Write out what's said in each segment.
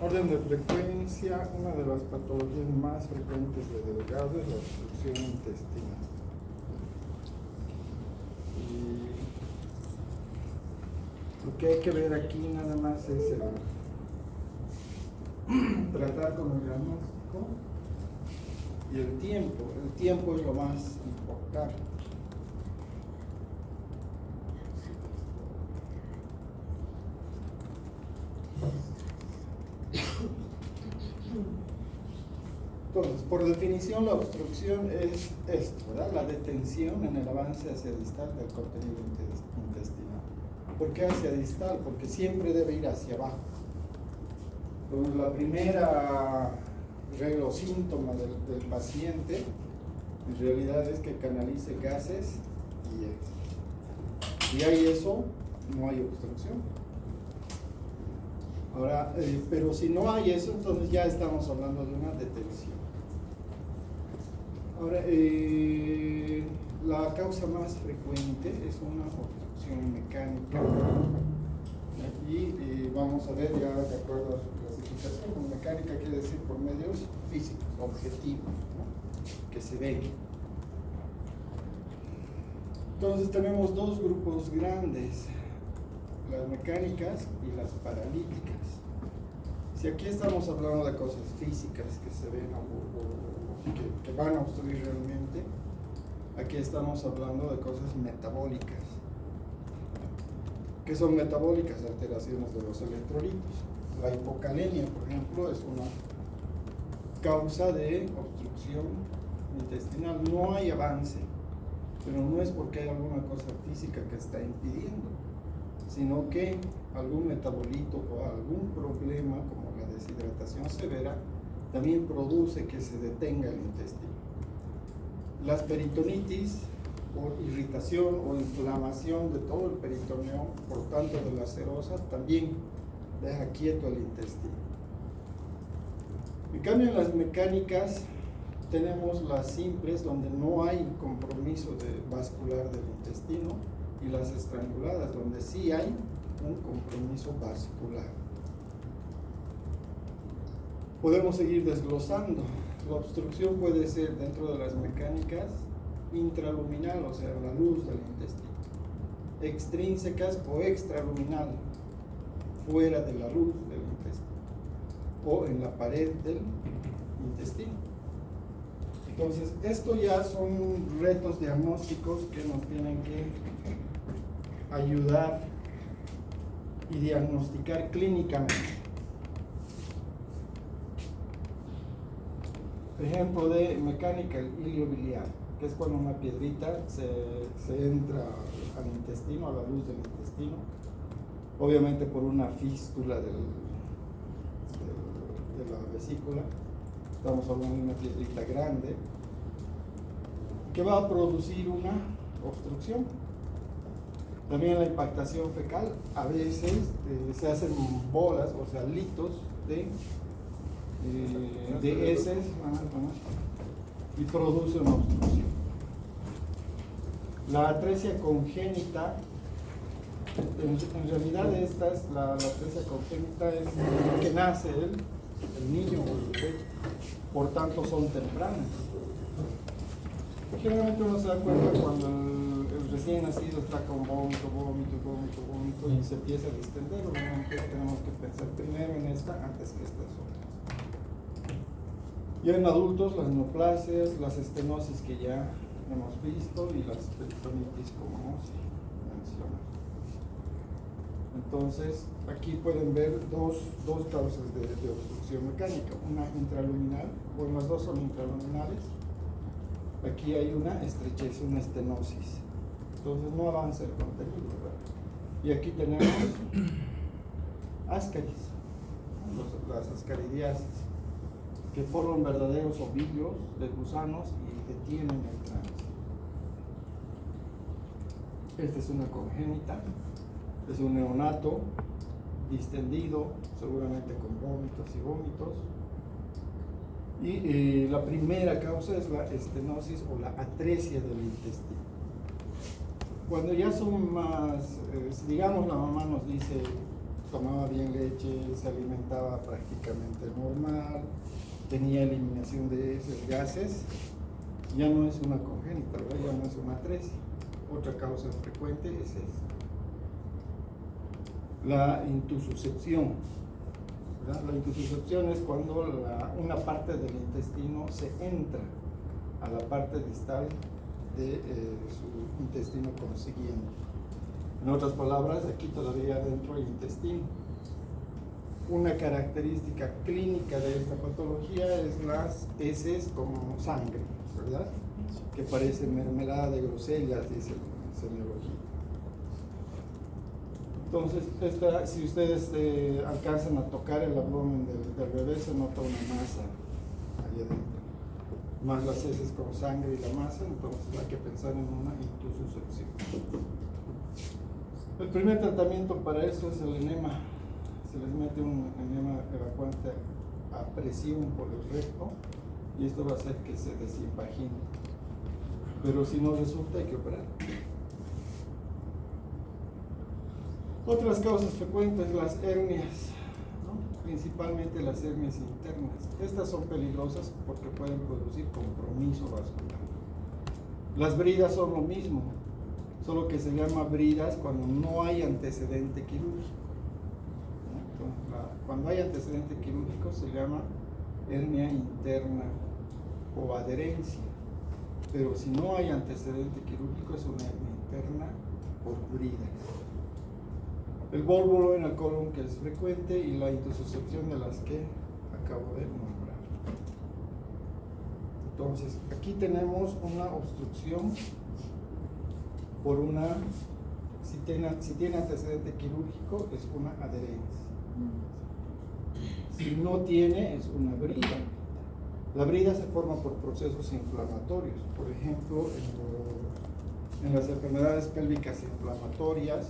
orden de frecuencia, una de las patologías más frecuentes de delgado es la obstrucción intestinal. Y lo que hay que ver aquí nada más es tratar con el diagnóstico y el tiempo. El tiempo es lo más importante. Entonces, por definición, la obstrucción es esto, ¿verdad? La detención en el avance hacia distal del contenido intestinal. ¿Por qué hacia distal? Porque siempre debe ir hacia abajo. Entonces, la primera regla o síntoma del paciente en realidad es que canalice gases y heces. Si hay eso, no hay obstrucción. Ahora, pero si no hay eso, entonces ya estamos hablando de una detención. Ahora, la causa más frecuente es una obstrucción mecánica. Y vamos a ver ya de acuerdo a su clasificación. Mecánica quiere decir por medios físicos, objetivos, ¿no? Que se ven. Entonces tenemos dos grupos grandes, las mecánicas y las paralíticas. Si aquí estamos hablando de cosas físicas que se ven o que van a obstruir realmente, aquí estamos hablando de cosas metabólicas. ¿Qué son metabólicas? Alteraciones de los electrolitos. La hipocalemia, por ejemplo, es una causa de obstrucción intestinal. No hay avance, pero no es porque hay alguna cosa física que está impidiendo, sino que algún metabolito o algún problema como la deshidratación severa también produce que se detenga el intestino. Las peritonitis por irritación o inflamación de todo el peritoneo, por tanto de la serosa, también deja quieto el intestino. En cambio, en las mecánicas tenemos las simples, donde no hay compromiso vascular del intestino, y las estranguladas, donde sí hay un compromiso vascular. Podemos seguir desglosando. La obstrucción puede ser dentro de las mecánicas intraluminal, o sea, la luz del intestino, extrínsecas o extraluminal, fuera de la luz del intestino, o en la pared del intestino. Entonces, esto ya son retos diagnósticos que nos tienen que ayudar y diagnosticar clínicamente. Ejemplo de mecánica, el hilio biliar, que es cuando una piedrita se entra al intestino, a la luz del intestino, obviamente por una fístula de la vesícula. Estamos hablando de una piedrita grande que va a producir una obstrucción. También la impactación fecal, a veces se hacen bolas, o sea, litos de heces, y produce una obstrucción. La atresia congénita, en realidad la atresia congénita es que nace el niño o el bebé, por tanto son tempranas. Generalmente uno se da cuenta cuando el recién nacido está con vómito y se empieza a distender. Obviamente tenemos que pensar primero en esta antes que estas otras. Ya en adultos, las neoplasias, las estenosis que ya hemos visto y las peritonitis como hemos mencionado. Entonces, aquí pueden ver dos causas de obstrucción mecánica, una intraluminal, bueno, las dos son intraluminales. Aquí hay una estrechez, una estenosis. Entonces no avanza el contenido, ¿verdad? Y aquí tenemos ascaris, las ascaridiasis, que forman verdaderos ovillos de gusanos y detienen el tránsito. Esta es una congénita, es un neonato distendido, seguramente con vómitos. Y la primera causa es la estenosis o la atresia del intestino. Cuando ya son más, digamos, la mamá nos dice, tomaba bien leche, se alimentaba prácticamente normal, tenía eliminación de esos gases, ya no es una congénita, ¿verdad? Ya no es una atresia. Otra causa frecuente es esa. La intususcepción. ¿Verdad? La intususcepción es cuando una parte del intestino se entra a la parte distal de su intestino consiguiente. En otras palabras, aquí todavía adentro hay intestino. Una característica clínica de esta patología es las heces como sangre, ¿verdad? Que parece mermelada de grosellas, dice el semiología. Entonces, si ustedes alcanzan a tocar el abdomen del bebé, se nota una masa ahí adentro. Más las heces con sangre y la masa, entonces hay que pensar en una intususcepción. El primer tratamiento para esto es el enema. Se les mete un enema evacuante a presión por el recto y esto va a hacer que se desimpagine. Pero si no resulta, hay que operar. Otras causas frecuentes, las hernias, ¿no? Principalmente las hernias internas. Estas son peligrosas porque pueden producir compromiso vascular. Las bridas son lo mismo, solo que se llama bridas cuando no hay antecedente quirúrgico. Cuando hay antecedente quirúrgico se llama hernia interna o adherencia, pero si no hay antecedente quirúrgico es una hernia interna por bridas. El vólvulo en el colon, que es frecuente, y la intususcepción de las que acabo de nombrar. Entonces, aquí tenemos una obstrucción por una, si tiene antecedente quirúrgico, es una adherencia. Si no tiene, es una brida. La brida se forma por procesos inflamatorios. Por ejemplo, en las enfermedades pélvicas inflamatorias,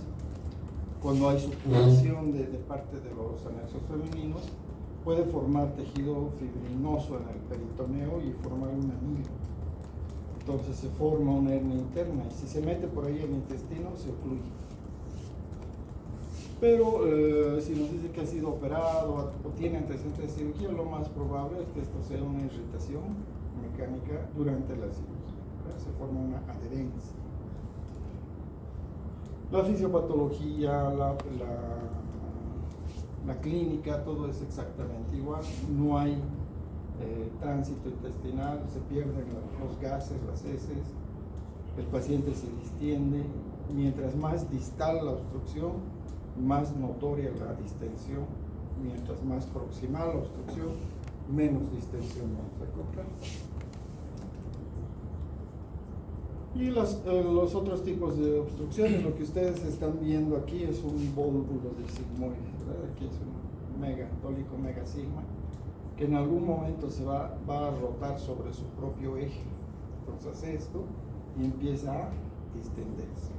cuando hay supuración de parte de los anexos femeninos, puede formar tejido fibrinoso en el peritoneo y formar un anillo. Entonces se forma una hernia interna y si se mete por ahí el intestino, se ocluye. Pero si nos dice que ha sido operado o tiene antecedentes de cirugía, lo más probable es que esto sea una irritación mecánica durante la cirugía, ¿verdad? Se forma una adherencia. La fisiopatología, la clínica, todo es exactamente igual. No hay tránsito intestinal, se pierden los gases, las heces, el paciente se distiende. Mientras más distal la obstrucción, más notoria la distensión. Mientras más proximal la obstrucción, menos distensión vamos a encontrar. Y los otros tipos de obstrucciones, lo que ustedes están viendo aquí es un vólvulo de sigmoide, ¿verdad? Aquí es un tólico mega sigma, que en algún momento se va a rotar sobre su propio eje. Entonces hace esto y empieza a distenderse.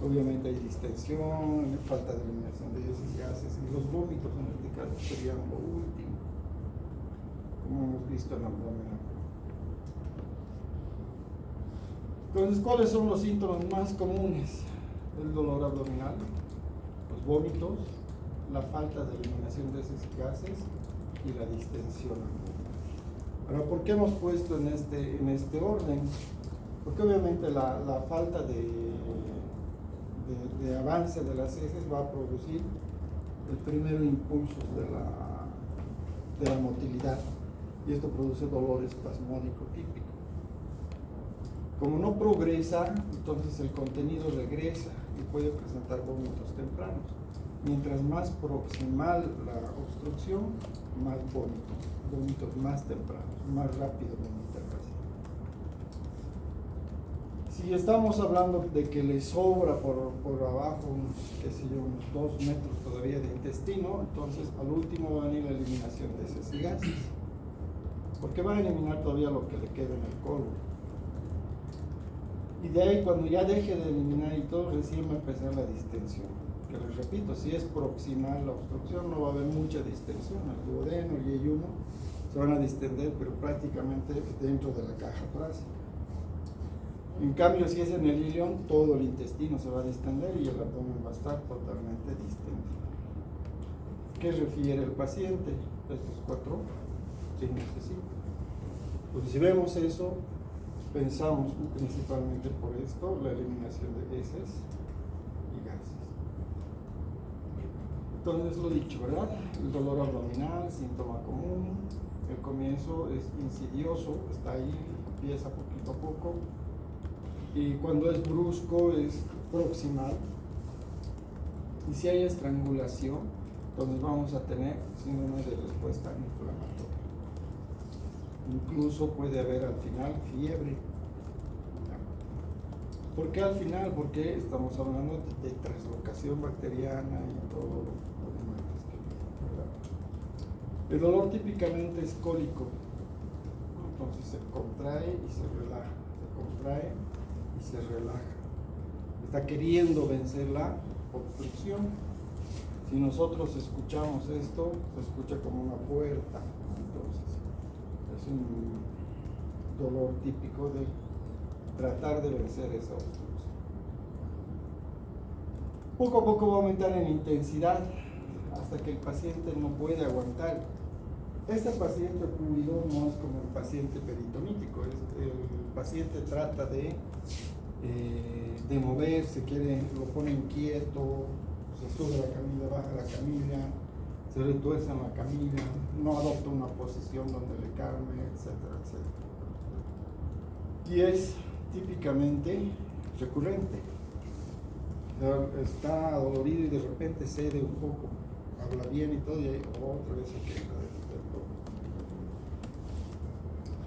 Obviamente hay distensión, falta de eliminación de esos gases y los vómitos en este caso serían lo último, como hemos visto en el abdomen. Entonces, ¿cuáles son los síntomas más comunes? El dolor abdominal, los vómitos, la falta de eliminación de esos gases y la distensión. Ahora, ¿por qué hemos puesto en este orden? Porque obviamente la falta de avance de las heces va a producir el primer impulso de la motilidad y esto produce dolor espasmódico típico. Como no progresa, entonces el contenido regresa y puede presentar vómitos tempranos. Mientras más proximal la obstrucción, más vómitos más tempranos, más rápido vomita el paciente. Si estamos hablando de que le sobra por abajo, unos 2 metros todavía de intestino, entonces al último va a venir la eliminación de esos gases, porque va a eliminar todavía lo que le queda en el colon. Y de ahí, cuando ya deje de eliminar y todo, recién va a empezar la distensión. Que les repito, si es proximal la obstrucción, no va a haber mucha distensión. El duodeno y el yuno se van a distender, pero prácticamente dentro de la caja torácica. En cambio, si es en el ilion, todo el intestino se va a distender y el abdomen va a estar totalmente distendido. ¿Qué refiere el paciente? Estos 4 signos de sí. Pues si vemos eso, pensamos principalmente por esto, la eliminación de heces y gases. Entonces, lo dicho, ¿verdad? El dolor abdominal, síntoma común. El comienzo es insidioso, está ahí, empieza poquito a poco. Y cuando es brusco, es proximal. Y si hay estrangulación, entonces vamos a tener síndrome de respuesta inflamatoria. Incluso puede haber al final fiebre. ¿Por qué al final? Porque estamos hablando de translocación bacteriana y todo lo demás. El dolor típicamente es cólico, entonces se contrae y se relaja, se contrae y se relaja. Está queriendo vencer la obstrucción. Si nosotros escuchamos esto, se escucha como una puerta, entonces es un dolor típico de tratar de vencer esa obstrucción. Poco a poco va a aumentar en intensidad hasta que el paciente no puede aguantar. Este paciente ocurrido no es como el paciente peritonítico. El paciente trata de moverse, lo pone inquieto, se sube a la camilla, baja la camilla, se retuerce en la camilla, no adopta una posición donde le calme, etcétera, etcétera. Y es típicamente recurrente. Está dolorido y de repente cede un poco, habla bien y todo, y ahí otra vez se queja del dolor.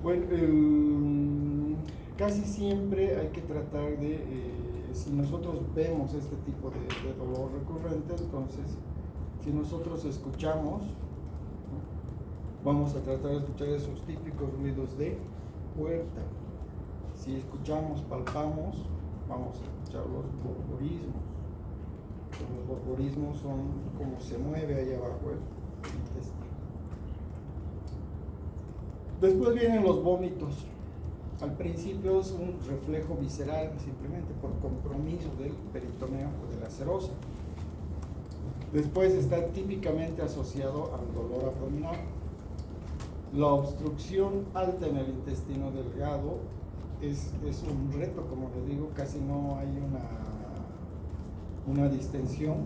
Bueno, casi siempre hay que tratar de, si nosotros vemos este tipo de dolor recurrente, entonces, si nosotros escuchamos, ¿no?, vamos a tratar de escuchar esos típicos ruidos de puerta. Si escuchamos, palpamos, vamos a escuchar los borborismos. Los borborismos son como se mueve ahí abajo el intestino. Después vienen los vómitos. Al principio es un reflejo visceral, simplemente por compromiso del peritoneo o de la serosa. Después está típicamente asociado al dolor abdominal. La obstrucción alta en el intestino delgado es un reto, como les digo, casi no hay una distensión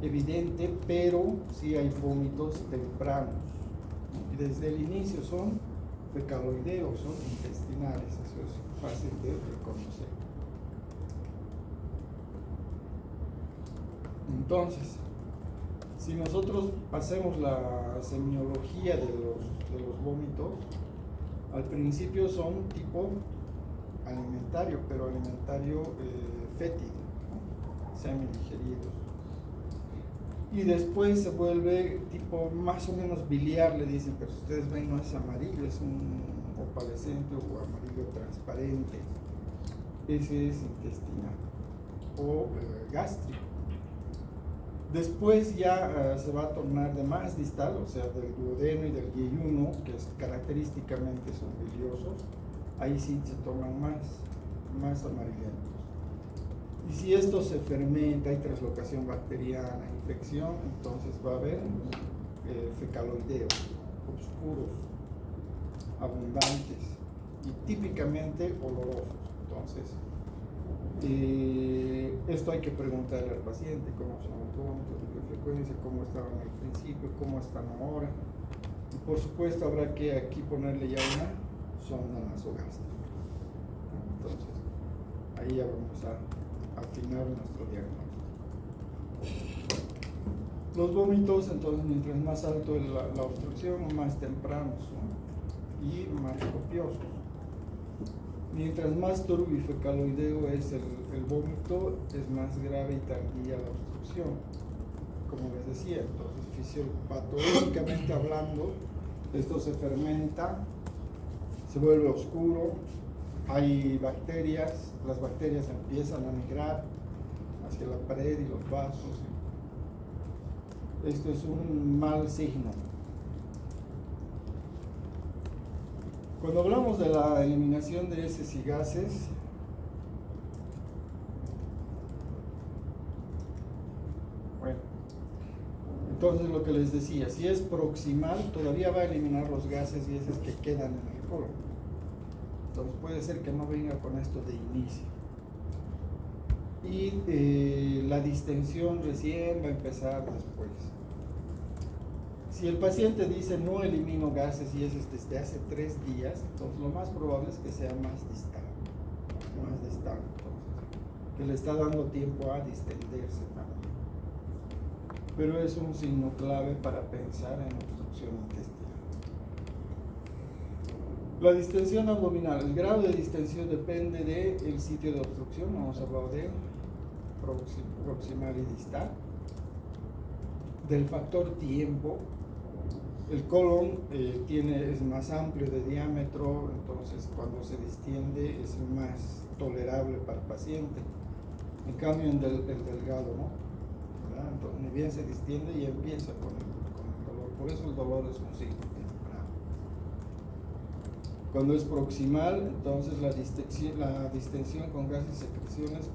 evidente, pero sí hay vómitos tempranos. Y desde el inicio son fecaloideos, son intestinales, eso es fácil de reconocer. Entonces, si nosotros hacemos la semiología de los vómitos, al principio son tipo alimentario, pero alimentario fétido, ¿no?, semidigeridos. Y después se vuelve tipo más o menos biliar, le dicen, pero si ustedes ven no es amarillo, es un opalescente o amarillo transparente. Ese es intestinal o gástrico. Después ya se va a tornar de más distal, o sea, del duodeno y del yeyuno, que característicamente son biliosos, ahí sí se tornan más amarillentos. Y si esto se fermenta, hay translocación bacteriana, infección, entonces va a haber fecaloideos, oscuros, abundantes y típicamente olorosos. Entonces, esto hay que preguntarle al paciente cómo son los vómitos, de qué frecuencia, cómo estaban al principio, cómo están ahora. Y por supuesto habrá que aquí ponerle ya una sonda nasogástrica. Entonces, ahí ya vamos a afinar nuestro diagnóstico. Los vómitos, entonces, mientras más alto es la obstrucción, más tempranos son y más copiosos. Mientras más turbio y fecaloideo es el vómito, es más grave y tardía la obstrucción. Como les decía, entonces, patológicamente hablando, esto se fermenta, se vuelve oscuro, hay bacterias, las bacterias empiezan a migrar hacia la pared y los vasos. Esto es un mal signo. Cuando hablamos de la eliminación de heces y gases, Entonces, lo que les decía, si es proximal, todavía va a eliminar los gases y esos que quedan en el colon. Entonces, puede ser que no venga con esto de inicio. Y la distensión recién va a empezar después. Si el paciente dice no elimino gases y eso es desde hace 3 días, entonces lo más probable es que sea más distal. Entonces, que le está dando tiempo a distenderse también. Pero es un signo clave para pensar en obstrucción intestinal. La distensión abdominal, el grado de distensión depende del sitio de obstrucción, hemos hablado de proximal y distal, del factor tiempo. El colon es más amplio de diámetro, entonces cuando se distiende es más tolerable para el paciente. En cambio, el delgado, ¿no? ¿Verdad? Entonces, ni bien se distiende y empieza con el dolor. Por eso el dolor es un signo temprano. Cuando es proximal, entonces la distensión con gases y secreciones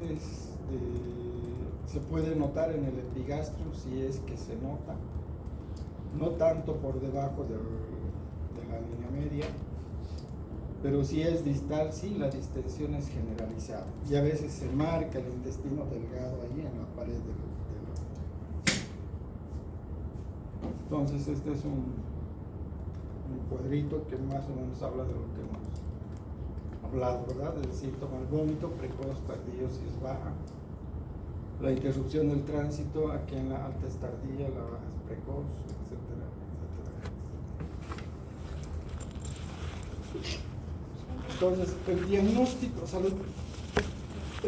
se puede notar en el epigastrio, si es que se nota, no tanto por debajo de la línea media, pero si es distal, sí, la distensión es generalizada y a veces se marca el intestino delgado ahí en la pared del Entonces, este es un cuadrito que más o menos habla de lo que hemos hablado, ¿verdad? Del síntoma, el vómito precoz, tardío, si es baja, la interrupción del tránsito, aquí en la alta es tardía, la baja es precoz, etcétera, etcétera. Entonces, el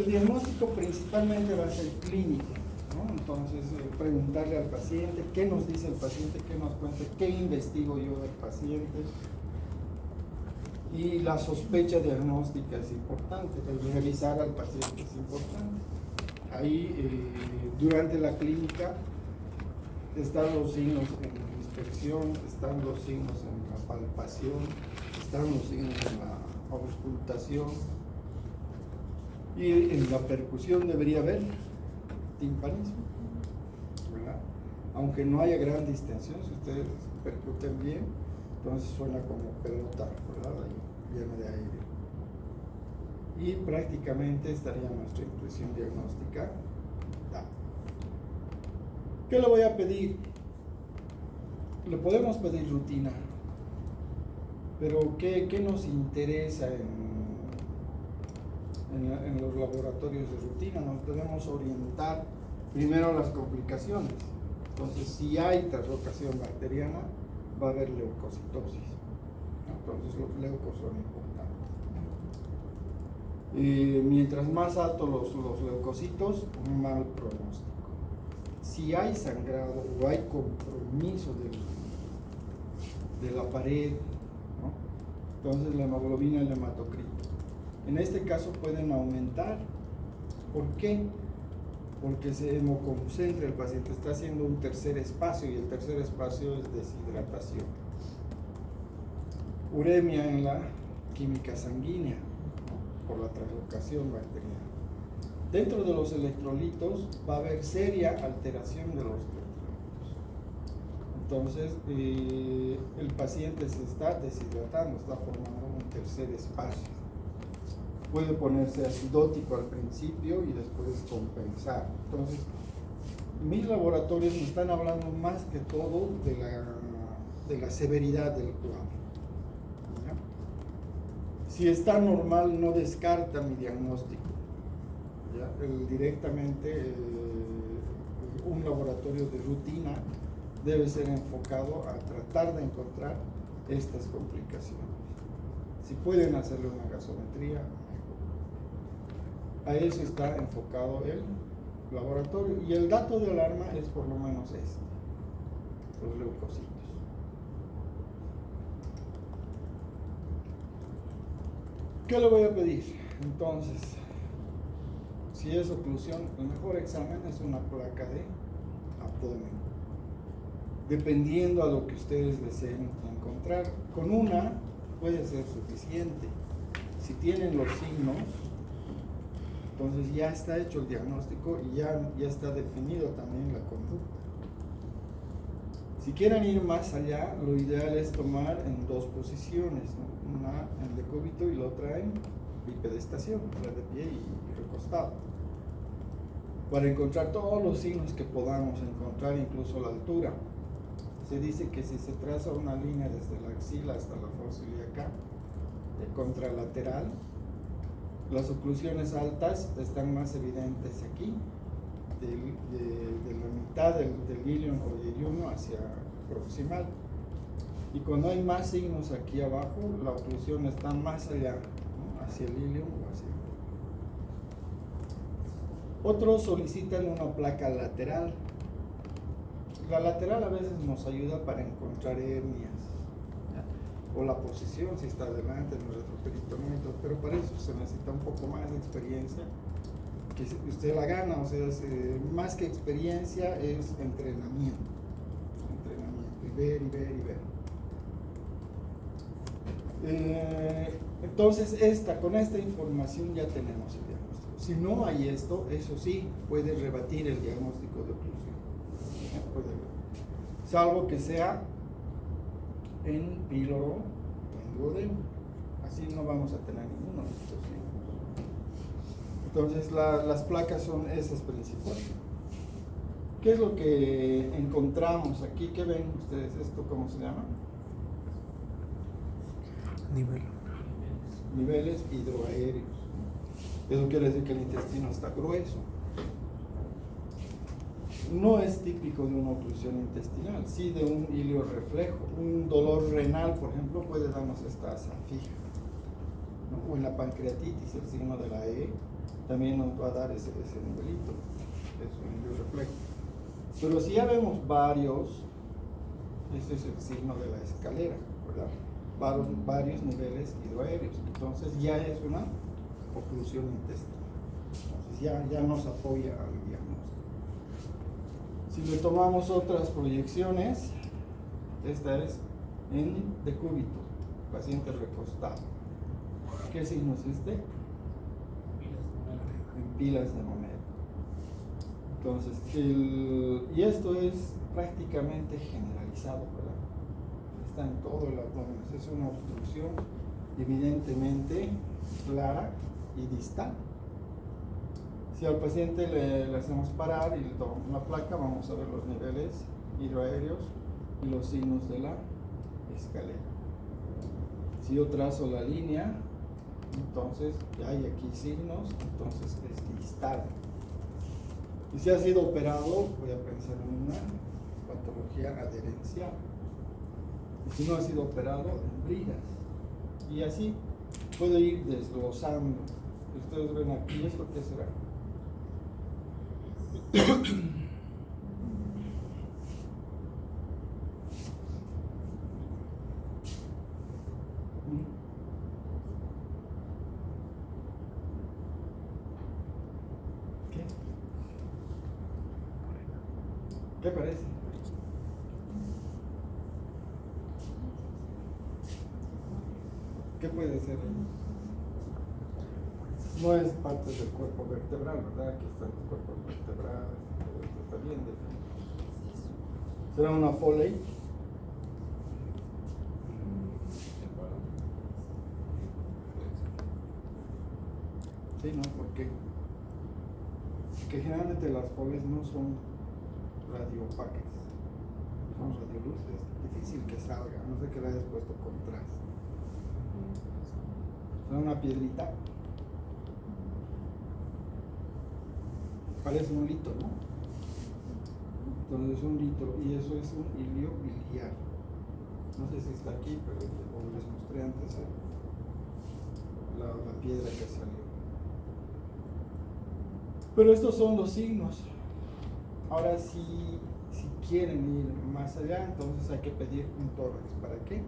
diagnóstico principalmente va a ser clínico, ¿no? Entonces, preguntarle al paciente, ¿qué nos dice el paciente? ¿Qué nos cuenta? ¿Qué investigo yo del paciente? Y la sospecha diagnóstica es importante, el revisar al paciente es importante. Ahí, durante la clínica, están los signos en la inspección, están los signos en la palpación, están los signos en la auscultación, y en la percusión debería haber timpanismo, ¿verdad? Aunque no haya gran distensión, si ustedes percuten bien, entonces suena como pelota, ¿verdad? Ahí, lleno de aire. Y prácticamente estaría nuestra intuición diagnóstica dada. ¿Qué le voy a pedir? Le podemos pedir rutina, pero ¿qué nos interesa en los laboratorios de rutina? Nos debemos orientar primero a las complicaciones. Entonces, si hay traslocación bacteriana, va a haber leucocitosis. Entonces, los leucos son importantes. Mientras más altos los leucocitos, un mal pronóstico. Si hay sangrado o hay compromiso de la pared, ¿no? Entonces la hemoglobina y el hematocrito en este caso pueden aumentar. ¿Por qué? Porque se hemoconcentra, el paciente está haciendo un tercer espacio y el tercer espacio es deshidratación. Uremia en la química sanguínea, ¿no? Por la translocación bacteriana. Dentro de los electrolitos va a haber seria alteración de los electrolitos. Entonces, el paciente se está deshidratando, está formando un tercer espacio. Puede ponerse acidótico al principio y después compensar. Entonces, mis laboratorios me están hablando más que todo de la severidad del cuadro. ¿Ya? Si está normal, no descarta mi diagnóstico. ¿Ya? Directamente un laboratorio de rutina debe ser enfocado a tratar de encontrar estas complicaciones. Si pueden hacerle una gasometría, a eso está enfocado el laboratorio. Y el dato de alarma es por lo menos los leucocitos. ¿Qué le voy a pedir? Entonces, si es oclusión, el mejor examen es una placa de abdomen, dependiendo a lo que ustedes deseen encontrar. Con una puede ser suficiente. Si tienen los signos, entonces ya está hecho el diagnóstico y ya está definido también la conducta. Si quieren ir más allá, lo ideal es tomar en dos posiciones, ¿no? Una en decúbito y la otra en bipedestación, o sea, de pie y recostado, para encontrar todos los signos que podamos encontrar, incluso la altura. Se dice que si se traza una línea desde la axila hasta la fosa ilíaca contralateral, las oclusiones altas están más evidentes aquí, de la mitad del ilion o yeyuno hacia proximal. Y cuando hay más signos aquí abajo, la oclusión está más allá, ¿no? Hacia el ilion o hacia. Otros solicitan una placa lateral. La lateral a veces nos ayuda para encontrar hernias, ¿ya? O la posición, si está adelante en el retroperitoneo, pero para eso se necesita un poco más de experiencia, que usted la gana, o sea, más que experiencia es entrenamiento, y ver y ver y ver. Entonces con esta información ya tenemos el diagnóstico. Si no hay esto, eso sí, puede rebatir el diagnóstico de oclusión. Salvo que sea en píloro o en duodeno. Así no vamos a tener ninguno de estos signos. Entonces las placas son esas principales. ¿Qué es lo que encontramos aquí? ¿Qué ven ustedes? ¿Esto cómo se llama? Niveles hidroaéreos. Eso quiere decir que el intestino está grueso. No es típico de una oclusión intestinal, sí de un iliorreflejo. Un dolor renal, por ejemplo, puede darnos esta asa fija, ¿no? O en la pancreatitis, el signo de la E, también nos va a dar ese nivelito, es un iliorreflejo. Pero si ya vemos varios, este es el signo de la escalera, ¿verdad? Varios niveles hidroaéreos, entonces ya es una oclusión intestinal. Entonces ya nos apoya al diagnóstico. Si le tomamos otras proyecciones, esta es en decúbito, paciente recostado. ¿Qué signo es este? En pilas de Monero. Entonces, y esto es prácticamente generalizado, ¿verdad? Está en todo el abdomen. Es una obstrucción evidentemente clara y distal. Si al paciente le hacemos parar y le tomamos una placa, vamos a ver los niveles hidroaéreos y los signos de la escalera. Si yo trazo la línea, entonces ya hay aquí signos, entonces es distal. Y si ha sido operado, voy a pensar en una patología adherencial. Y si no ha sido operado, en bridas. Y así puedo ir desglosando. Ustedes ven aquí, ¿esto qué será? ¿Qué parece? ¿Qué puede ser? No es parte del cuerpo vertebral, ¿verdad? Aquí están los cuerpos vertebrales, todo esto está bien definido. ¿Será una Foley? Sí, ¿no? ¿Por qué? Porque generalmente las Foleys no son radiopacas, son radioluces. Difícil que salga, no sé que le hayas puesto contraste. ¿Será una piedrita? Parece un lito, ¿no? Entonces es un lito y eso es un hilio biliar. No sé si está aquí, pero como les mostré antes la piedra que salió. Pero estos son los signos. Ahora si quieren ir más allá, entonces hay que pedir un tórax. ¿Para qué?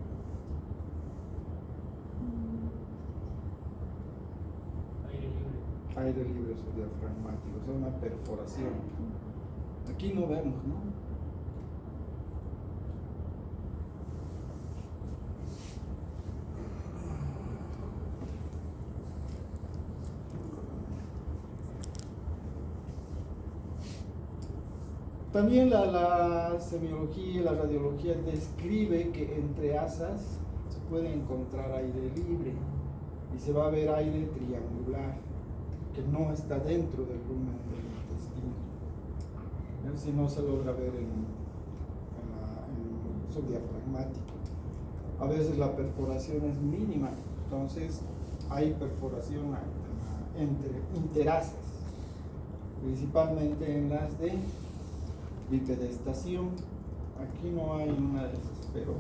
Aire libre subdiafragmático, o sea, una perforación. Aquí no vemos, ¿no? También la semiología y la radiología describe que entre asas se puede encontrar aire libre y se va a ver aire triangular que no está dentro del lumen del intestino. Si no se logra ver en el subdiafragmático. A veces la perforación es mínima, entonces hay perforación entre interasas, principalmente en las de bipedestación. Aquí no hay una de esas, pero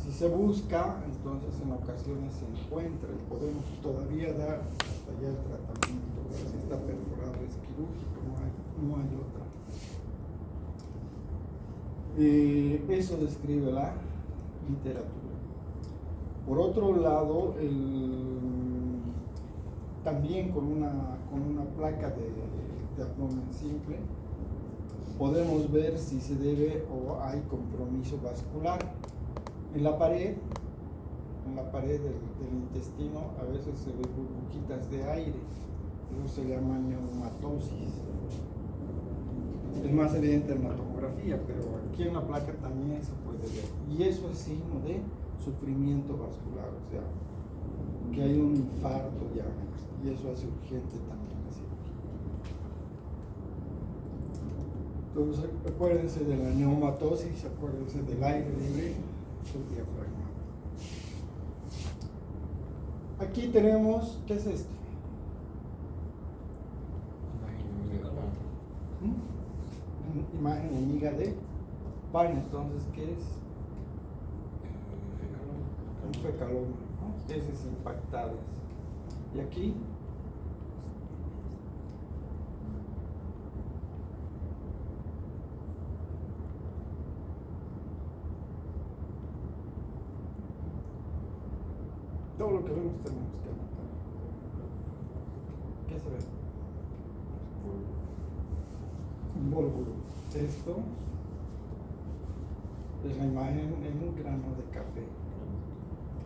si se busca, entonces en ocasiones se encuentra y podemos todavía dar hasta allá el tratamiento. Si está perforado es quirúrgico, no hay otra. Eso describe la literatura. Por otro lado, también con una placa de abdomen simple podemos ver si se debe o hay compromiso vascular. En la pared del intestino a veces se ven burbujitas de aire, eso se llama neumatosis. Es más evidente en la tomografía, pero aquí en la placa también se puede ver. Y eso es signo de sufrimiento vascular, o sea, que hay un infarto ya, y eso hace urgente también la cirugía. Entonces, acuérdense de la neumatosis, acuérdense del aire libre subdiafragmático. Aquí tenemos, ¿qué es esto? Imagen amiga de pan, entonces, ¿qué es? Un fecaloma, ¿no? Heces impactadas. Y aquí todo lo que vemos tenemos que anotar. ¿Qué se ve? Un volúculo. Esto es la imagen en un grano de café,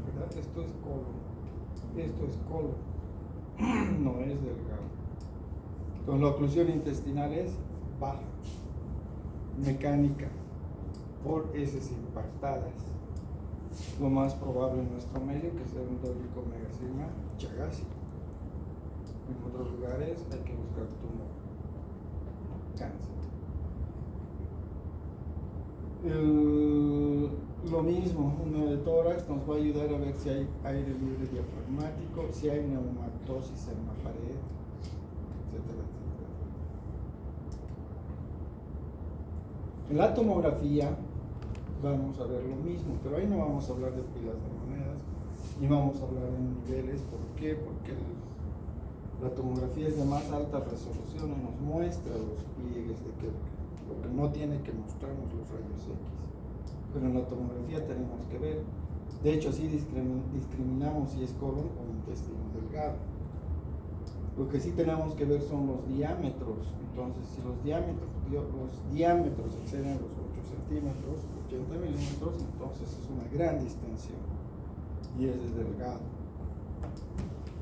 ¿verdad? Esto es colon, no es delgado. Entonces la oclusión intestinal es baja, mecánica, por heces impactadas. Lo más probable en nuestro medio que sea un dolicomegacioma chagásico. En otros lugares hay que buscar tumor, cáncer. Lo mismo, uno de tórax nos va a ayudar a ver si hay aire libre diafragmático, si hay neumatosis en la pared, etcétera, etcétera. En la tomografía vamos a ver lo mismo, pero ahí no vamos a hablar de pilas de monedas, ni vamos a hablar de niveles. ¿Por qué? Porque la tomografía es de más alta resolución y nos muestra los pliegues de que lo que no tiene que mostrarnos los rayos X. Pero en la tomografía tenemos que ver. De hecho, así discriminamos si es colon o intestino delgado. Lo que sí tenemos que ver son los diámetros. Entonces, si los diámetros exceden los 8 centímetros, 80 milímetros, entonces es una gran distensión y es de delgado.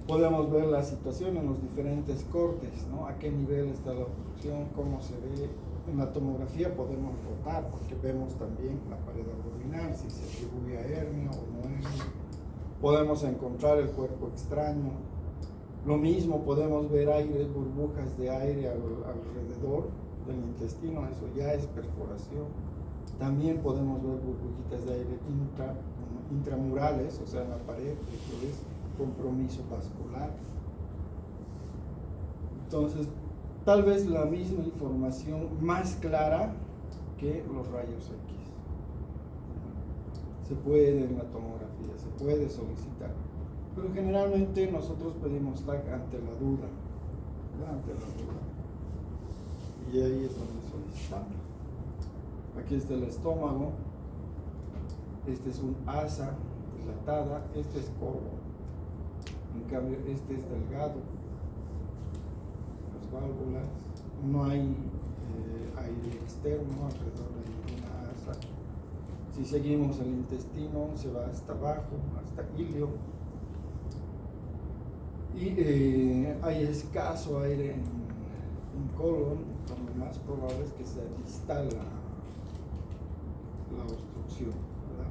Podemos ver la situación en los diferentes cortes, ¿no? A qué nivel está la obstrucción, cómo se ve. En la tomografía podemos rotar porque vemos también la pared abdominal, si se atribuye a hernia o no hernia. Podemos encontrar el cuerpo extraño. Lo mismo, podemos ver aire, burbujas de aire alrededor del intestino, eso ya es perforación. También podemos ver burbujitas de aire intramurales, o sea, en la pared, eso es compromiso vascular. Entonces, tal vez la misma información más clara que los rayos X. Se puede en la tomografía, se puede solicitar. Pero generalmente nosotros pedimos TAC ante la duda, ¿verdad? Ante la duda. Y ahí es donde solicitamos. Aquí está el estómago. Este es un asa dilatada. Este es corvo. En cambio, este es delgado. Las válvulas. No hay aire externo alrededor de ninguna asa. Si seguimos el intestino, se va hasta abajo, hasta ilio. Y hay escaso aire en colon, lo más probable es que sea distal la obstrucción, ¿verdad?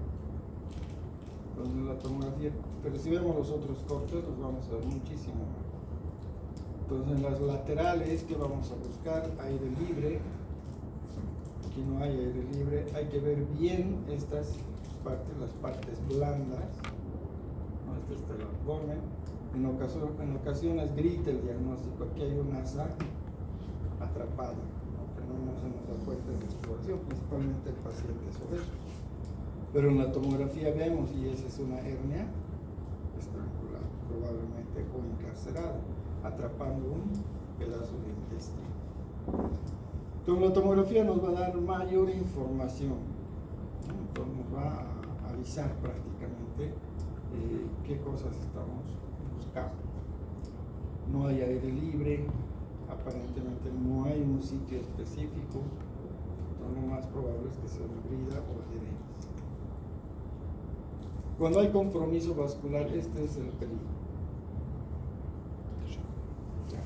Entonces la tomografía, pero si vemos los otros cortes, los vamos a ver muchísimo más. Entonces en las laterales, ¿qué vamos a buscar? Aire libre. Aquí no hay aire libre. Hay que ver bien estas partes, las partes blandas. ¿No? Este está el abdomen. En ocasiones grita el diagnóstico. Aquí hay una asa atrapada, ¿no? Que no nos hemos dado cuenta en la exploración, principalmente el paciente obesos. Pero en la tomografía vemos, y esa es una hernia estrangulada, probablemente, o encarcerada, atrapando un pedazo de intestino. Entonces la tomografía nos va a dar mayor información, ¿no? Entonces nos va a avisar prácticamente qué cosas estamos buscando. No hay aire libre, aparentemente no hay un sitio específico, entonces lo más probable es que sea una brida o adherencia. Cuando hay compromiso vascular, este es el peligro.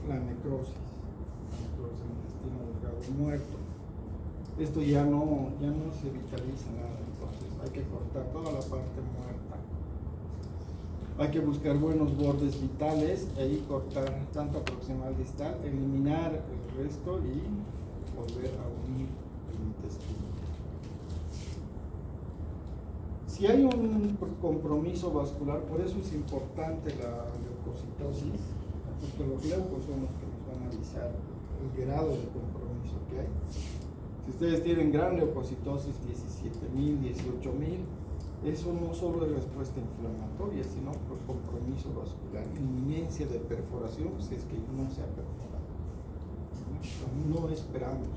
La necrosis del intestino delgado muerto. Esto ya no se vitaliza nada, entonces hay que cortar toda la parte muerta. Hay que buscar buenos bordes vitales e ir cortar tanto proximal distal, eliminar el resto y volver a unir el intestino. Si hay un compromiso vascular, por eso es importante la leucocitosis, porque los leucos son los que nos van a avisar el grado de compromiso que hay. Si ustedes tienen gran leucocitosis, 17.000, 18.000, eso no solo es respuesta inflamatoria, sino por compromiso vascular, inminencia de perforación, si es que no se ha perforado. No esperamos.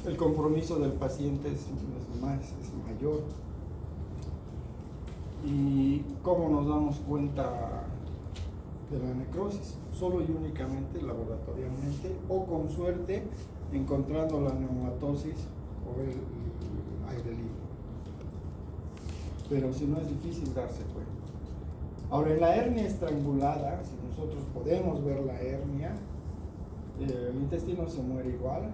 El compromiso del paciente es mayor. ¿Y cómo nos damos cuenta de la necrosis? Solo y únicamente laboratorialmente, o con suerte encontrando la neumatosis o el aire libre. Pero si no, es difícil darse cuenta. Ahora, en la hernia estrangulada, si nosotros podemos ver la hernia, el intestino se muere igual,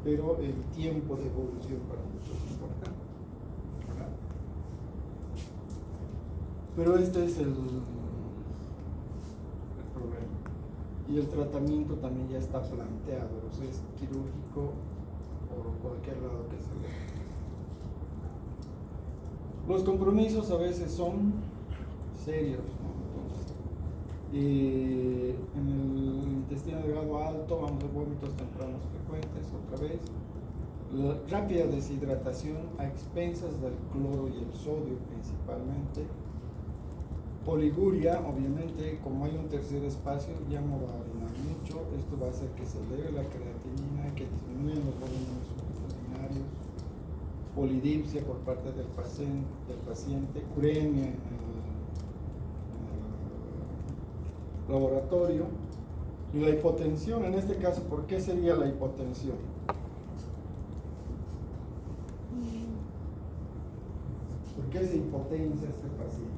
pero el tiempo de evolución para nosotros es importante, ¿verdad? Pero este es el problema. Y el tratamiento también ya está planteado, o sea, es quirúrgico por cualquier lado que se vea. Los compromisos a veces son serios, ¿no? Entonces, en el intestino delgado alto vamos a ver vómitos tempranos frecuentes, otra vez. La rápida deshidratación a expensas del cloro y el sodio principalmente. Poliguria, obviamente, como hay un tercer espacio, ya no va a orinar mucho. Esto va a hacer que se eleve la creatinina, que disminuyan los volúmenes suprarrenarios. Polidipsia por parte del paciente, uremia en el laboratorio. Y la hipotensión, en este caso, ¿por qué sería la hipotensión? ¿Por qué se hipotensa este paciente?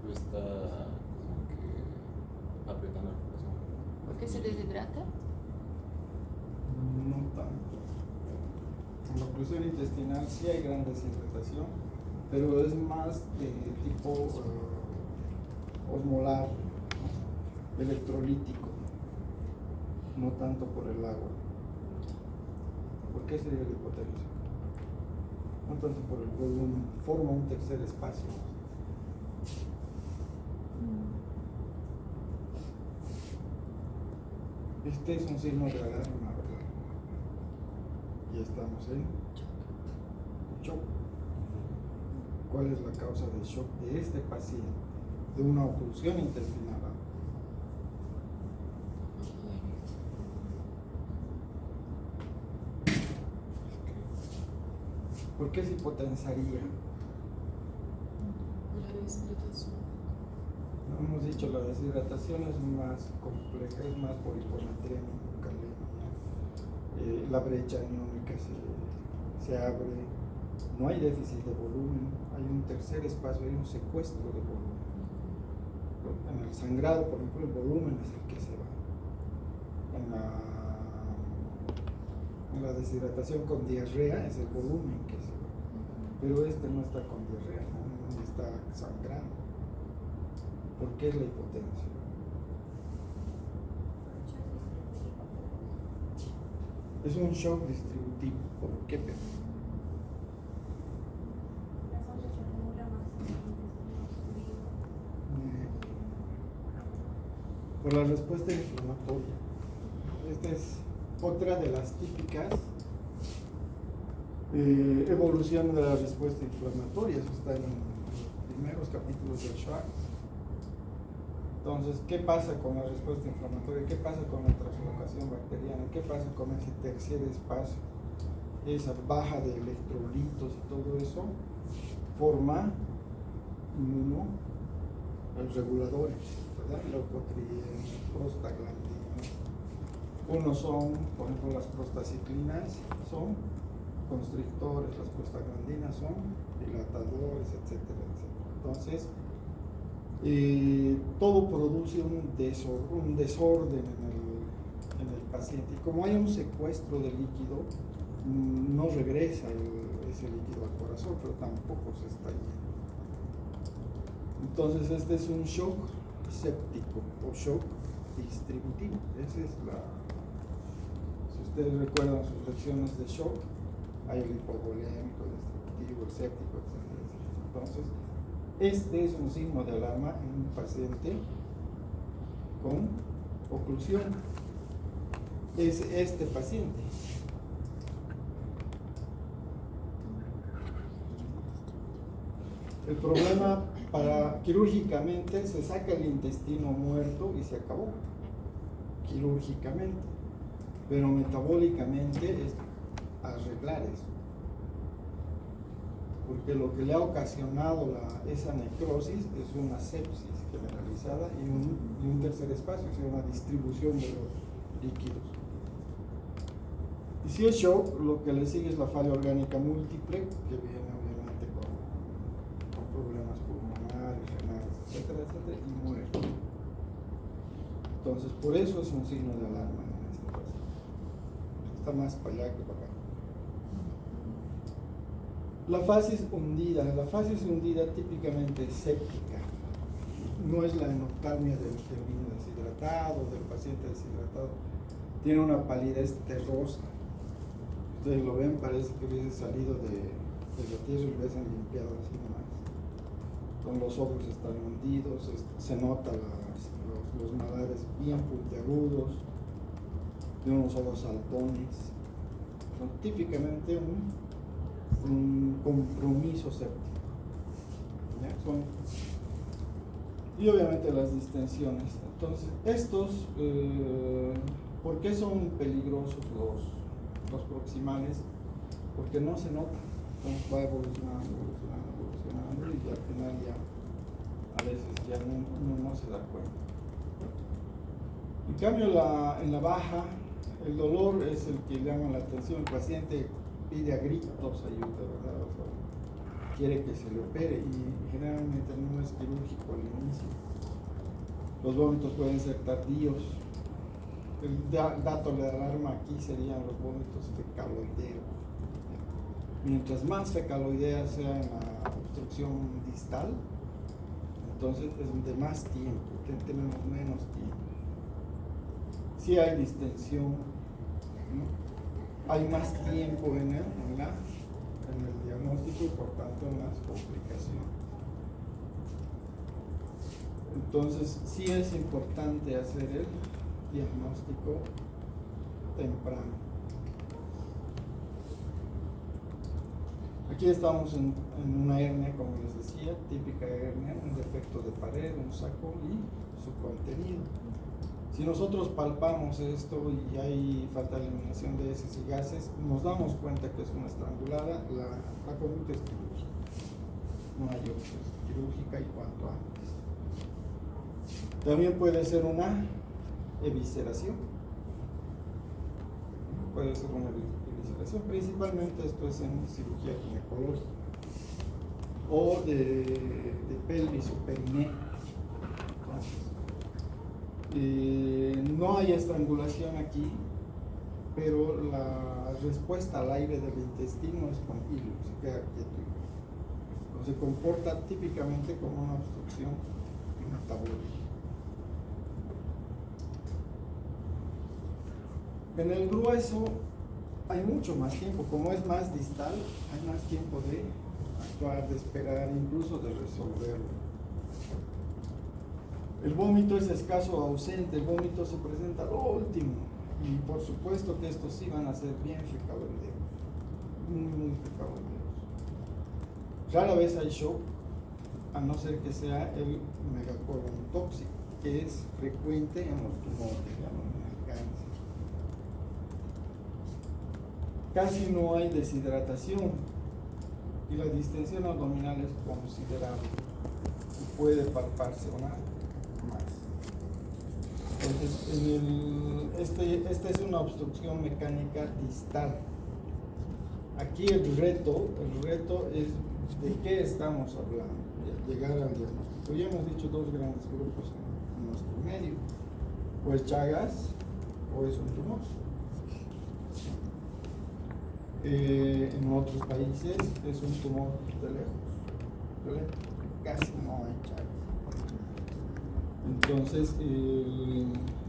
Lo está como que apretando el corazón. ¿Por qué se deshidrata? No tanto. En la oclusión intestinal sí hay gran deshidratación, pero es más de tipo osmolar, ¿no? Electrolítico, no tanto por el agua. ¿Por qué sería la hipotensión? No tanto por el volumen, forma un tercer espacio. Este es un signo de alarma, ¿verdad? Y estamos en shock. ¿Cuál es la causa del shock de este paciente? De una oclusión intestinal. ¿Por qué se hipotensaría? La deshidratación. No hemos dicho, la deshidratación es más compleja, es más por hiponatremia, hipocalemia. la brecha aniónica se abre, no hay déficit de volumen, hay un tercer espacio, hay un secuestro de volumen. En el sangrado, por ejemplo, el volumen es el que se va. En la deshidratación con diarrea es el volumen que se va. Pero este no está con diarrea, no está sangrando. ¿Por qué es la hipotensión? Es un shock distributivo. ¿Por qué? Por la respuesta inflamatoria. Esta es otra de las típicas evoluciones de la respuesta inflamatoria. Eso está en los primeros capítulos del Schwartz. Entonces, ¿qué pasa con la respuesta inflamatoria? ¿Qué pasa con la translocación bacteriana? ¿Qué pasa con ese tercer espacio? Esa baja de electrolitos y todo eso forma reguladores, ¿verdad? Leucotrienos, prostaglandinas. Unos son, por ejemplo, las prostaciclinas son constrictores, las prostaglandinas son dilatadores, etcétera, etcétera. Entonces, todo produce un desorden en el paciente. Y como hay un secuestro de líquido, no regresa ese líquido al corazón, pero tampoco se está yendo. Entonces este es un shock séptico o shock distributivo. Esa es si ustedes recuerdan sus lecciones de shock, hay el hipovolémico, el distributivo, el séptico, etcétera, etcétera. Entonces, este es un signo de alarma en un paciente con oclusión. Es este paciente. El problema quirúrgicamente se saca el intestino muerto y se acabó. Quirúrgicamente. Pero metabólicamente es arreglar eso. Porque lo que le ha ocasionado esa necrosis es una sepsis generalizada y un tercer espacio, o sea, una distribución de los líquidos. Y si es shock, lo que le sigue es la falla orgánica múltiple, que viene obviamente con problemas pulmonares, renales, etcétera, etcétera, y muerte. Entonces, por eso es un signo de alarma en este caso. Está más para allá que para acá. La fasis hundida típicamente séptica, no es la enoptalmia del niño deshidratado, del paciente deshidratado, tiene una palidez terrosa. Ustedes lo ven, parece que hubiese salido de la tierra y lo hubiesen limpiado así nomás. Con los ojos están hundidos, se nota los malares bien puntiagudos, de unos ojos saltones. Son típicamente un compromiso séptico. Y obviamente las distensiones. Entonces, estos, ¿por qué son peligrosos los proximales? Porque no se nota. Entonces va evolucionando y al final ya a veces ya no se da cuenta. En cambio, en la baja, el dolor es el que llama la atención. El paciente pide a gritos ayuda, ¿verdad? O sea, quiere que se le opere y generalmente no es quirúrgico al inicio. Los vómitos pueden ser tardíos. El dato de alarma aquí serían los vómitos fecaloideos. Mientras más fecaloidea sea en la obstrucción distal, entonces es de más tiempo, tenemos menos tiempo. Si hay distensión, ¿no? Hay más tiempo en el diagnóstico y por tanto en las complicaciones. Entonces sí es importante hacer el diagnóstico temprano. Aquí estamos en una hernia, como les decía, típica hernia, un defecto de pared, un saco y su contenido. Si nosotros palpamos esto y hay falta de eliminación de heces y gases, nos damos cuenta que es una estrangulada, la conducta es quirúrgica. No hay otra, es quirúrgica y cuanto antes. También puede ser una evisceración. puede ser una evisceración. Principalmente esto es en cirugía ginecológica o de pelvis o periné. Entonces, no hay estrangulación aquí, pero la respuesta al aire del intestino es con hilo, se queda quieto. Se comporta típicamente como una obstrucción metabólica. En el grueso hay mucho más tiempo, como es más distal, hay más tiempo de actuar, de esperar, incluso de resolverlo. El vómito es escaso o ausente, el vómito se presenta a lo último, y por supuesto que estos sí van a ser bien fecalorideos, muy fecalorideos. Rara vez hay shock, a no ser que sea el megacolon tóxico, que es frecuente en los tumores, digamos, en el cáncer. Casi no hay deshidratación y la distensión abdominal es considerable y puede palparse o nada más. Entonces, esta es una obstrucción mecánica distal. Aquí el reto es de qué estamos hablando, llegar al diagnóstico. Ya hemos dicho dos grandes grupos en nuestro medio, o el Chagas o es un tumor. En otros países es un tumor de lejos, casi no hay Chagas. Entonces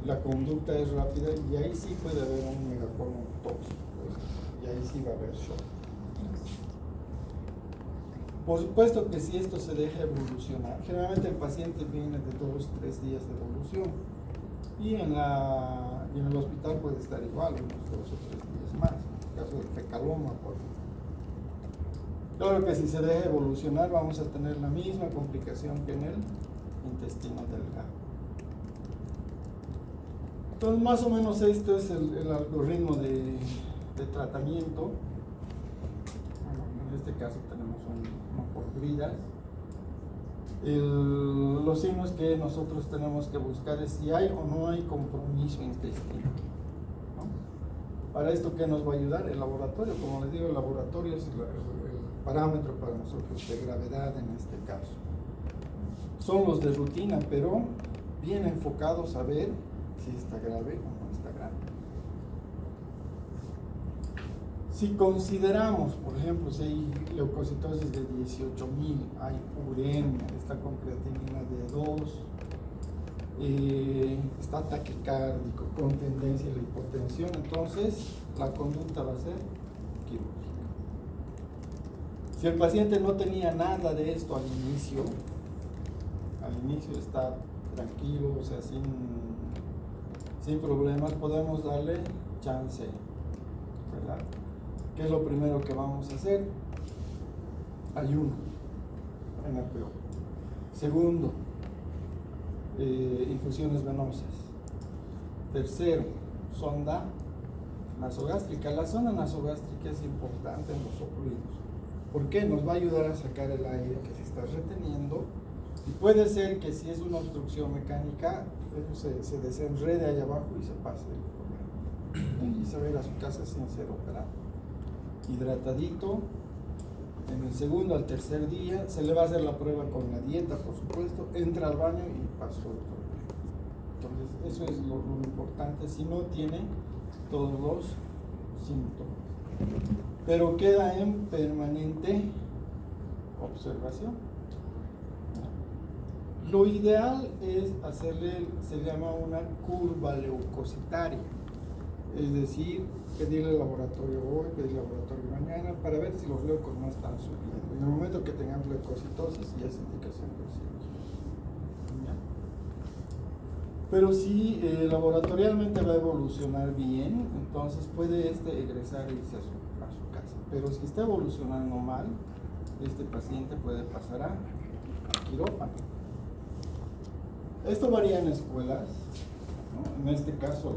la conducta es rápida y ahí sí puede haber un megacolon tóxico, y ahí sí va a haber shock. Por supuesto que si esto se deja evolucionar, generalmente el paciente viene de 2-3 días de evolución y en el hospital puede estar igual, unos 2 o 3 días más, en el caso del fecaloma, por ejemplo. Claro que si se deja evolucionar vamos a tener la misma complicación que en el intestino delgado. Entonces más o menos esto es el algoritmo de tratamiento. En este caso tenemos uno por bridas. Los signos que nosotros tenemos que buscar es si hay o no hay compromiso intestinal, ¿no? Para esto, ¿qué nos va a ayudar? El laboratorio. Como les digo, el laboratorio es el parámetro para nosotros de gravedad en este caso. Son los de rutina, pero bien enfocados a ver si está grave o no está grave. Si consideramos, por ejemplo, si hay leucocitosis de 18.000, hay uremia, está con creatinina de 2, está taquicárdico, con tendencia a la hipotensión, entonces la conducta va a ser quirúrgica. Si el paciente no tenía nada de esto al inicio está tranquilo, o sea, sin problemas, podemos darle chance, ¿verdad? ¿Qué es lo primero que vamos a hacer? Ayuno, NPO. Segundo, infusiones venosas. Tercero, sonda nasogástrica. La sonda nasogástrica es importante en los ocluidos. ¿Por qué? Nos va a ayudar a sacar el aire que se está reteniendo. Y puede ser que si es una obstrucción mecánica, se desenrede allá abajo y se pase el problema. Y se va a ir a su casa sin ser operado. Hidratadito. En el segundo al tercer día se le va a hacer la prueba con la dieta, por supuesto. Entra al baño y pasó el problema. Entonces, eso es lo importante. Si no tiene todos los síntomas, pero queda en permanente observación. Lo ideal es hacerle, se llama una curva leucocitaria, es decir, pedirle al laboratorio hoy, pedirle al laboratorio mañana, para ver si los leucos no están subiendo. En el momento que tengamos leucocitosis, ya es indicación de cirugía. Pero si laboratorialmente va a evolucionar bien, entonces puede egresar e irse a su casa. Pero si está evolucionando mal, este paciente puede pasar a quirófano. Esto varía en escuelas, ¿no? En este caso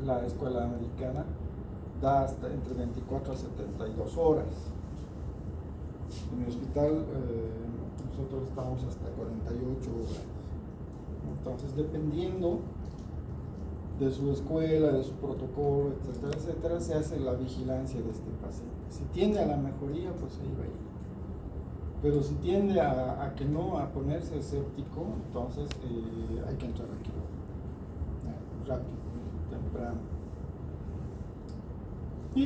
la escuela americana da hasta entre 24 a 72 horas. En el hospital nosotros estamos hasta 48 horas. Entonces, dependiendo de su escuela, de su protocolo, etcétera, etcétera, se hace la vigilancia de este paciente. Si tiende a la mejoría, pues ahí va a ir. Pero si tiende a que no, a ponerse escéptico, entonces hay que entrar aquí rápido, temprano. Y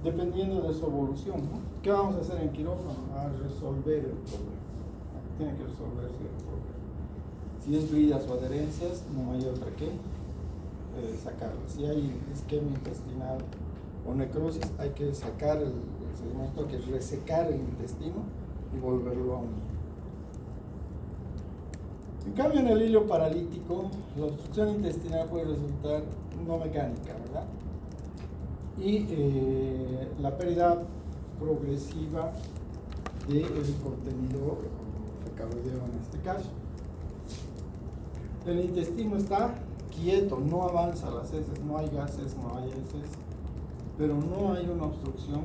dependiendo de su evolución, ¿no? ¿Qué vamos a hacer en quirófano? A resolver el problema. Tiene que resolverse el problema. Si es bridas o adherencias, no hay otra que sacarlas. Si hay isquemia intestinal o necrosis, hay que sacar el segmento, hay que resecar el intestino y volverlo a unir. En cambio, en el hilo paralítico, la obstrucción intestinal puede resultar no mecánica, ¿verdad? Y la pérdida progresiva del contenido fecaloideo en este caso. El intestino está quieto, no avanza las heces, no hay gases, no hay heces, pero no hay una obstrucción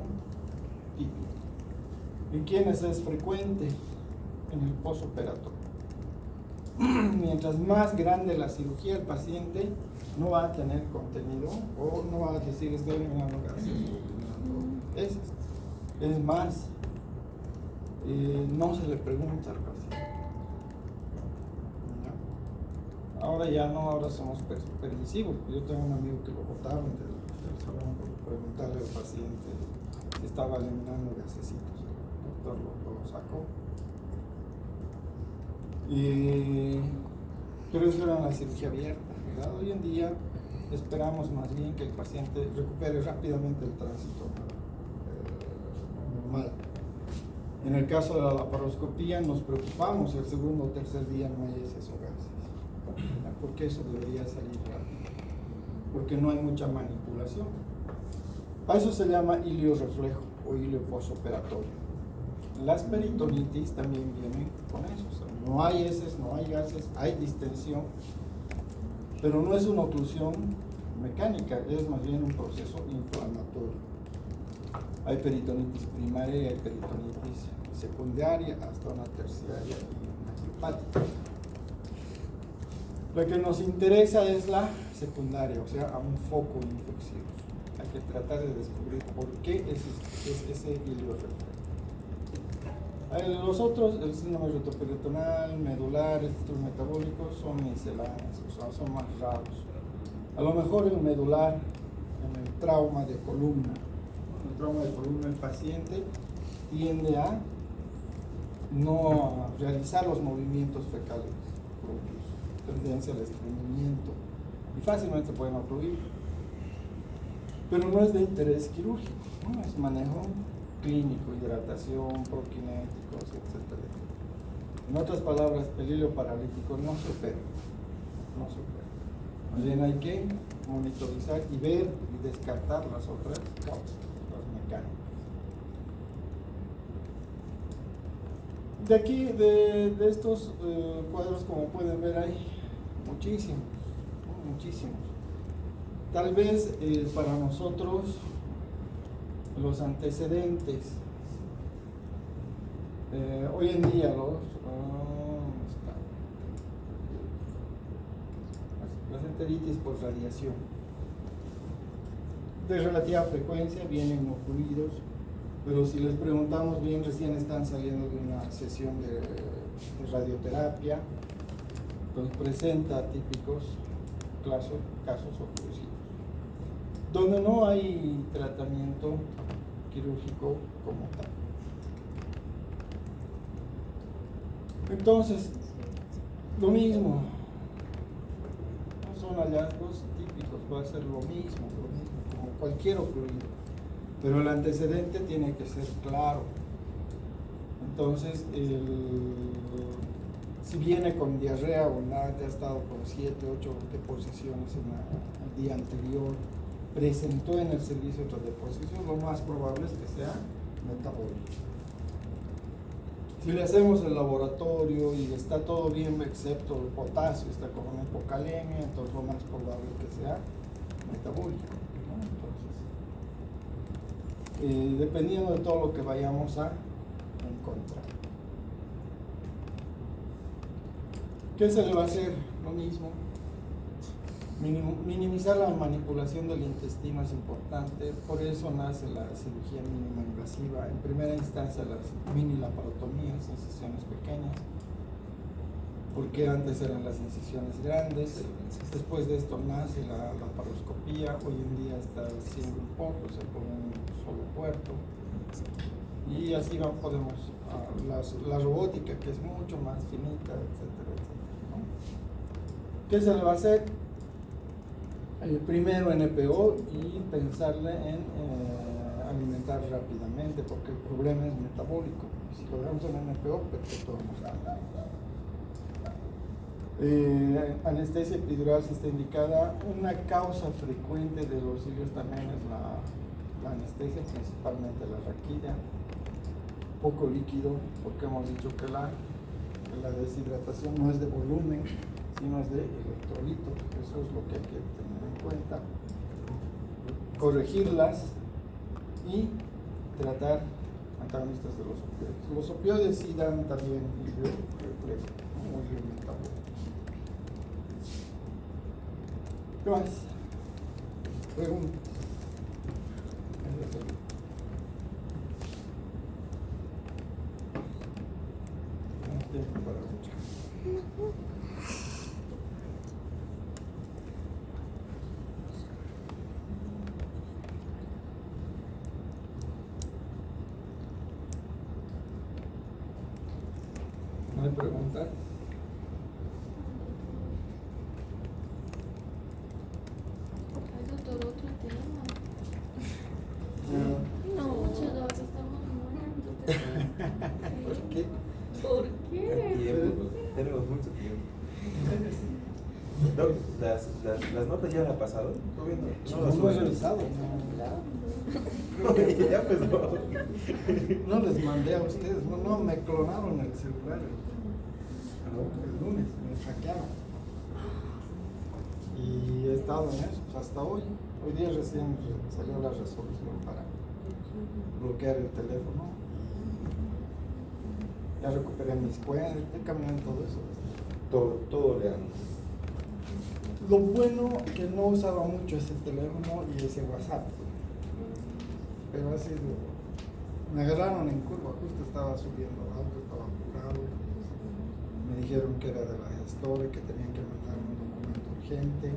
típica. ¿En quiénes es frecuente? En el posoperatorio. Mientras más grande la cirugía, el paciente no va a tener contenido o no va a decir estoy eliminando gases, estoy eliminando heces. Es más, no se le pregunta al paciente. ¿No? Ahora ya no, ahora somos permisivos. Yo tengo un amigo que lo botaron del salón por preguntarle al paciente si estaba eliminando gasecitos. El doctor lo sacó. Pero eso era una cirugía abierta, ¿verdad? Hoy en día esperamos más bien que el paciente recupere rápidamente el tránsito normal. En el caso de la laparoscopía nos preocupamos si el segundo o tercer día no hay heces o gases, porque eso debería salir rápido, porque no hay mucha manipulación. A eso se llama ilio reflejo o ilio posoperatorio. Las peritonitis también vienen con eso, o sea, no hay heces, no hay gases, hay distensión, pero no es una oclusión mecánica, es más bien un proceso inflamatorio. Hay peritonitis primaria y hay peritonitis secundaria hasta una terciaria y una hepática. Lo que nos interesa es la secundaria, o sea, a un foco infeccioso. Hay que tratar de descubrir por qué es ese ilio reflejo. Los otros, el síndrome retroperitoneal, medular, estos metabólicos son misceláneos, o sea, son más raros. A lo mejor el medular, en el trauma de columna, el paciente tiende a no realizar los movimientos fecales propios, tendencia al estreñimiento, y fácilmente pueden ocluir. Pero no es de interés quirúrgico, ¿no? Es manejo clínico, hidratación, prokinéticos, etc. En otras palabras, el hilo paralítico no se opera, Más bien hay que monitorizar y ver y descartar las otras causas, las mecánicas. De aquí, de estos cuadros, como pueden ver, hay muchísimos. Tal vez para nosotros los antecedentes, hoy en día las enteritis por radiación de relativa frecuencia vienen ocurridos, pero si les preguntamos bien, recién están saliendo de una sesión de radioterapia, pues presenta típicos casos oclusivos, donde no hay tratamiento quirúrgico como tal. Entonces, lo mismo, no son hallazgos típicos, va a ser lo mismo, como cualquier ocluido, pero el antecedente tiene que ser claro. Entonces, si viene con diarrea o nada, ha estado con 7, 8 deposiciones el día anterior, presentó en el servicio otra deposición, lo más probable es que sea metabólico. Si le hacemos el laboratorio y está todo bien excepto el potasio, está con una hipocalemia, entonces lo más probable es que sea metabólico, ¿no? Entonces, dependiendo de todo lo que vayamos a encontrar. ¿Qué se le va a hacer? Lo mismo. Minimizar la manipulación del intestino es importante, por eso nace la cirugía mínima invasiva. En primera instancia las mini laparotomías, incisiones pequeñas, porque antes eran las incisiones grandes. Después de esto nace la laparoscopía, hoy en día está el single port, se pone un solo puerto, y así podemos, la robótica, que es mucho más finita, etcétera, etcétera, ¿no? ¿Qué se le va a hacer? Primero NPO y pensarle en alimentar rápidamente, porque el problema es metabólico. Si lo dejamos en NPO, perpetuamos. Anestesia epidural si está indicada. Una causa frecuente de los cilios también es la anestesia, principalmente la raquídea. Poco líquido, porque hemos dicho que la deshidratación no es de volumen, sino es de electrolitos. Eso es lo que hay que tener en cuenta. Corregirlas y tratar antagonistas de los opioides. Los opioides sí dan también reflejo, muy bien metabólico. ¿Qué más? Preguntas. Tenemos tiempo para mucho. ¿No hay preguntas? Ay, doctor, otro tema. No. No, muchachos, estamos muertos. ¿Por qué? ¿Por qué? Tiempo, tenemos mucho tiempo. Doc, las notas ya han pasado. ¿Todavía no? No las hemos revisado. Ya pues no. No les mandé a ustedes, no, me clonaron el celular el lunes, me hackearon. Y he estado en eso pues, hasta hoy. Hoy día recién salió la resolución para bloquear el teléfono. Ya recuperé mis cuentas, cambié todo eso. Todo le han. Lo bueno que no usaba mucho ese teléfono y ese WhatsApp. Pero ha sido. Me agarraron en curva, justo estaba subiendo al auto, estaba apurado. Me dijeron que era de la gestora, que tenían que mandar un documento urgente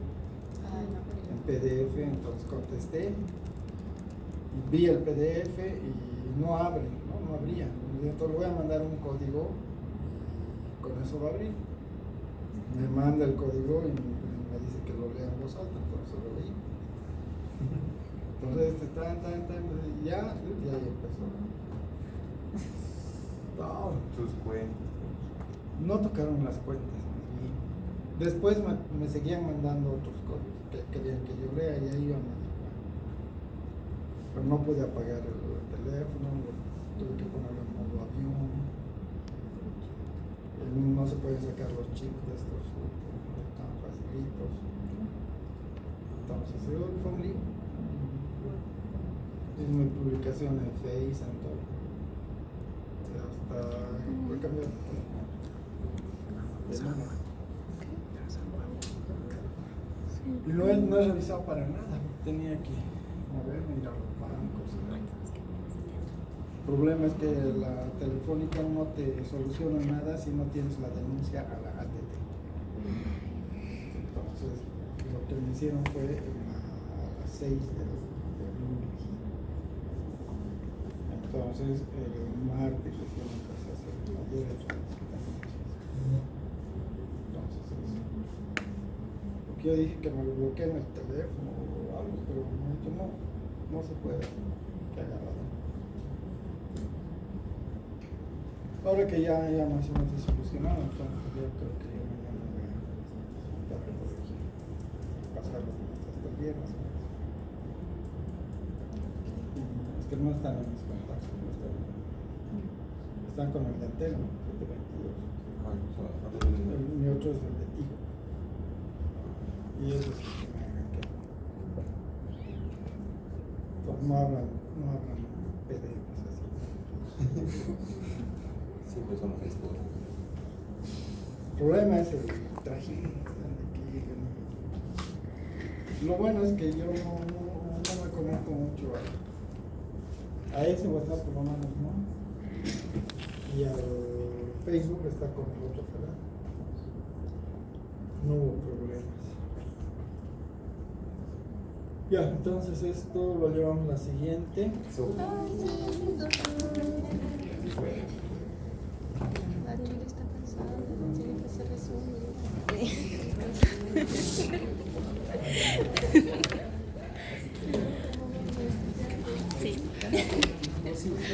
en PDF, entonces contesté. Y vi el PDF y no abre, no abría. Entonces le voy a mandar un código y con eso va a abrir. Me manda el código y me dice que lo lea en voz alta, entonces lo leí. Entonces, ya empezó. No, Sus cuentas. no tocaron las cuentas. Después me seguían mandando otros códigos que querían que yo lea y ahí yo me di cuenta. Pero no pude apagar el teléfono, tuve que ponerlo en modo avión. No se pueden sacar los chips de estos tan facilitos. Entonces, fue un lío. Es mi publicación en Face, en todo. Hasta voy a cambiar de número. Y no he revisado para nada. Tenía que moverme, ir a los bancos. El problema es que la telefónica no te soluciona nada si no tienes la denuncia a la ATT. Entonces, lo que me hicieron fue a las 6 del lunes. Entonces, el martes recién empecé a hacer ayer hecho las denuncias. Entonces, eso. Porque yo dije que me lo bloqueen el teléfono o algo, pero me han dicho no se puede que haga nada. Ahora que ya más o menos solucionado, entonces yo creo que mañana voy a tratar de corregir, pasarlo hasta el viernes. Es que no están en mis contactos, están con el de Antel, ¿no? 722. Mi otro es el de Tigo. Y eso es el que me hackean. Entonces no hablan PDFs así. Siempre son las historias. El problema es el trajín, Lo bueno es que yo no me conecto mucho a ese WhatsApp, por lo menos, ¿no? Y al Facebook está con el otro teléfono. No hubo problemas. Ya, entonces esto lo llevamos a la siguiente. La Chile está cansada, tiene que hacer resumen. Sí.